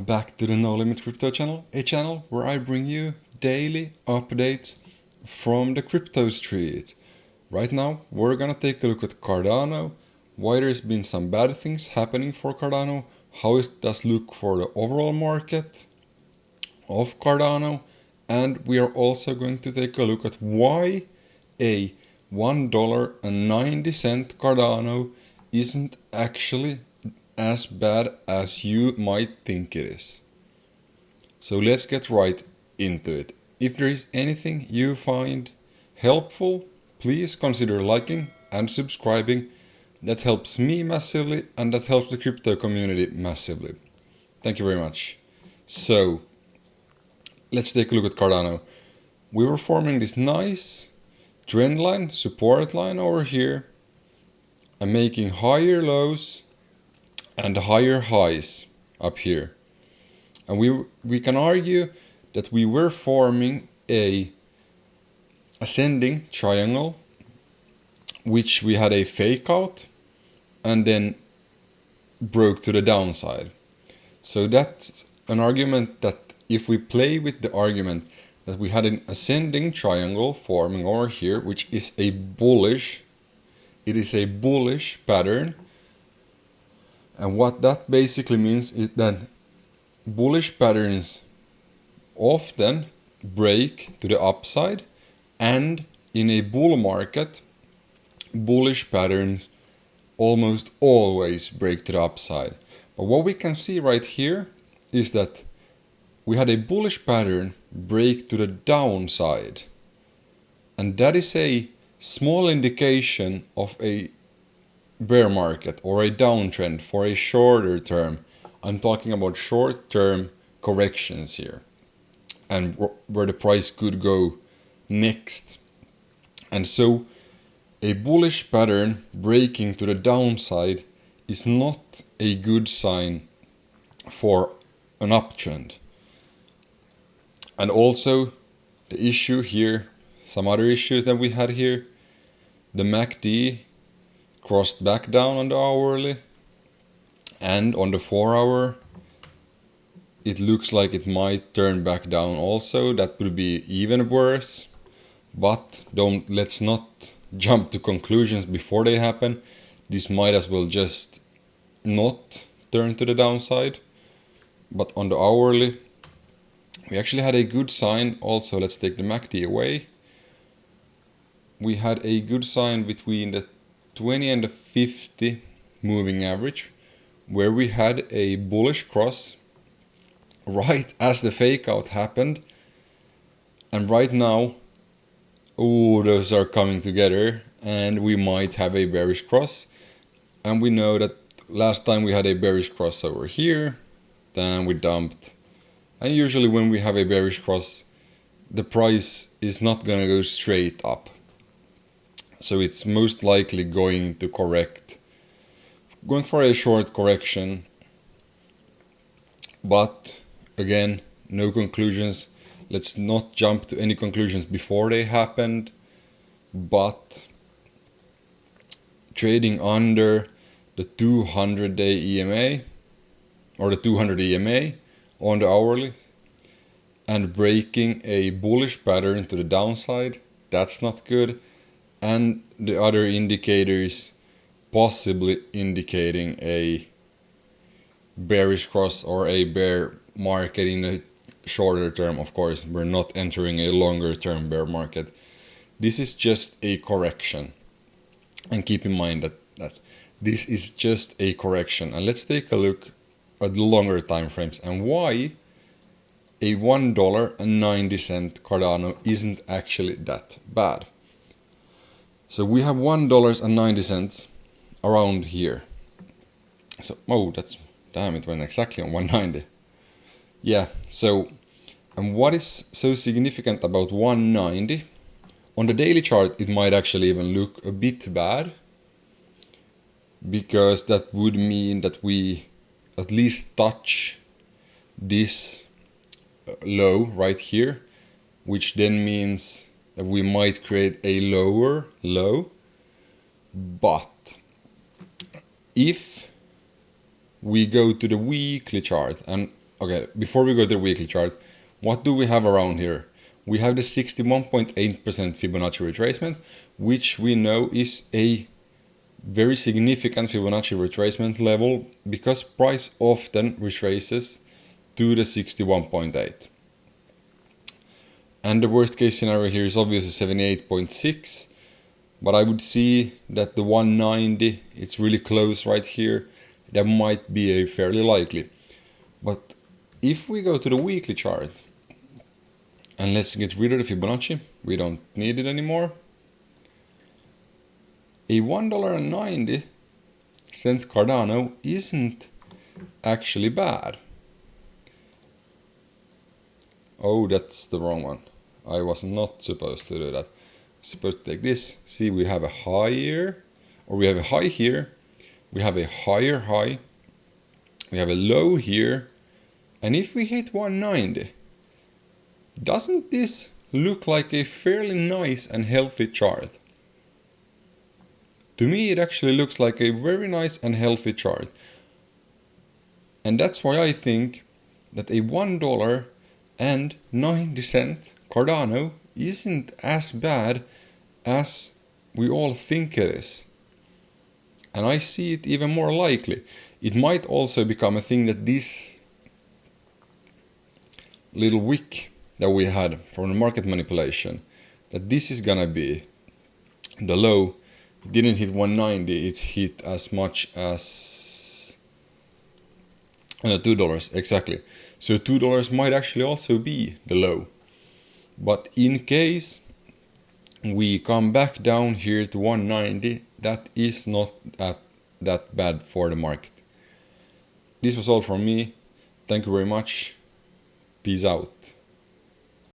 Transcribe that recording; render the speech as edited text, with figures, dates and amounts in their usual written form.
back to the No Limit Crypto channel, a channel where I bring you daily updates from the crypto street. Right now, we're gonna take a look at Cardano, why there's been some bad things happening for Cardano, how it does look for the overall market of Cardano, and we are also going to take a look at why a $1.90 Cardano isn't actually as bad as you might think it is. So let's get right into it. If there is anything you find helpful, please consider liking and subscribing. That helps me massively and that helps the crypto community massively. Thank you very much. So let's take a look at Cardano. We were forming this nice trend line, support line over here, and making higher lows and higher highs up here. And we can argue that we were forming a ascending triangle, which we had a fake out and then broke to the downside. So that's an argument that if we play with the argument that we had an ascending triangle forming over here, which is a bullish, it is a bullish pattern. And what that basically means is that bullish patterns often break to the upside, and in a bull market, bullish patterns almost always break to the upside. But what we can see right here is that we had a bullish pattern break to the downside, and that is a small indication of a bear market or a downtrend for a shorter term. I'm talking about short-term corrections here and where the price could go next. And so a bullish pattern breaking to the downside is not a good sign for an uptrend. And also the issue here, some other issues that we had here, the MACD crossed back down on the hourly, and on the 4 hour it looks like it might turn back down also. That would be even worse, but let's not jump to conclusions before they happen. This might as well just not turn to the downside. But on the hourly we actually had a good sign also. Let's take the MACD away. We had a good sign between the 20 and the 50 moving average, where we had a bullish cross right as the fake out happened. And right now, those are coming together and we might have a bearish cross. And we know that last time we had a bearish cross over here, then we dumped. And usually when we have a bearish cross, the price is not gonna go straight up. So it's most likely going to correct, going for a short correction. But again, no conclusions. Let's not jump to any conclusions before they happened. But trading under the 200-day EMA or the 200 EMA on the hourly and breaking a bullish pattern to the downside, that's not good. And the other indicators possibly indicating a bearish cross or a bear market in a shorter term. Of course, we're not entering a longer term bear market. This is just a correction. And keep in mind that this is just a correction. And let's take a look at the longer time frames and why a $1.90 Cardano isn't actually that bad. So we have $1.90 around here. So, damn, it went exactly on 190. Yeah, so, and what is so significant about 190? On the daily chart, it might actually even look a bit bad, because that would mean that we at least touch this low right here, which then means that we might create a lower low. But if we go to the weekly chart, and okay, before we go to the weekly chart, what do we have around here? We have the 61.8% Fibonacci retracement, which we know is a very significant Fibonacci retracement level because price often retraces to the 61.8. And the worst case scenario here is obviously 78.6, but I would see that the 190, it's really close right here. That might be a fairly likely. But if we go to the weekly chart, and let's get rid of the Fibonacci, we don't need it anymore. A $1.90 Cardano isn't actually bad. Oh, that's the wrong one. I was not supposed to do that. I'm supposed to take this. See, we have a high here, or we have a high here. We have a higher high. We have a low here. And if we hit 190, doesn't this look like a fairly nice and healthy chart? To me, it actually looks like a very nice and healthy chart. And that's why I think that a $1.90 Cardano isn't as bad as we all think it is. And I see it even more likely. It might also become a thing that this little wick that we had from the market manipulation, that this is gonna be the low. It didn't hit 190, it hit as much as $2, exactly. So $2 might actually also be the low. But in case we come back down here to 190, that is not that bad for the market. This was all from me. Thank you very much. Peace out.